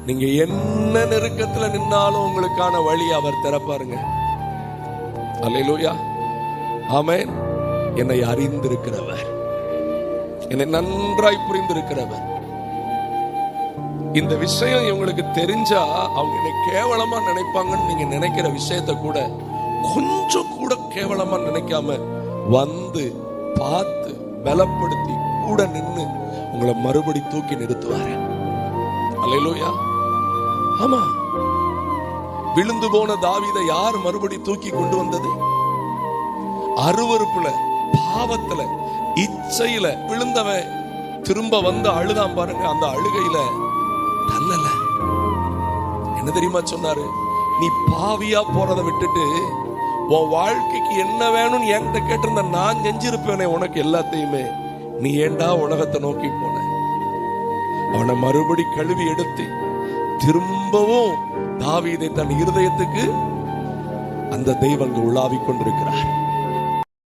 நீங்க என்ன நெருக்கத்துல நின்னாலும் உங்களுக்கான வழி அவர் திறப்பாருங்க. அல்லேலூயா, ஆமென். என்னை அறிந்திருக்கிறவர், என்னை நன்றாய் புரிந்திருக்கிறவர். இந்த விஷயம் இவங்களுக்கு தெரிஞ்சா அவங்க என்னை கேவலமா நினைப்பாங்கன்னு நீங்க நினைக்கிற விஷயத்த கூட கொஞ்சம் கூட கேவலமா நினைக்காம வந்து பார்த்து பலப்படுத்தி கூட நின்று உங்களை மறுபடி தூக்கி நிறுத்துவாரு. அல்லேலூயா, ஆமா. விழுந்து போன தாவீதை யார் மறுபடி தூக்கி கொண்டு வந்தது? அருவருப்புல, பாவத்துல, இச்சையில விழுந்தவன் திரும்ப வந்து அழுதான் பாருங்க. அந்த அழுகையில தள்ளல. என்ன தெரியுமா சொன்னாரு? நீ பாவியா போறதை விட்டுட்டு உன் வாழ்க்கைக்கு என்ன வேணும்னு என்கிட்ட கேட்டிருந்த நான் செஞ்சிருப்பேனே உனக்கு எல்லாத்தையுமே. நீ ஏண்டா உலகத்தை நோக்கி போன? அவனை மறுபடி கழுவி எடுத்து திரும்பவும் தாவீதை தன் இருதயத்துக்கு அந்த தெய்வங்கள் உலாவிக் கொண்டிருக்கிறார்.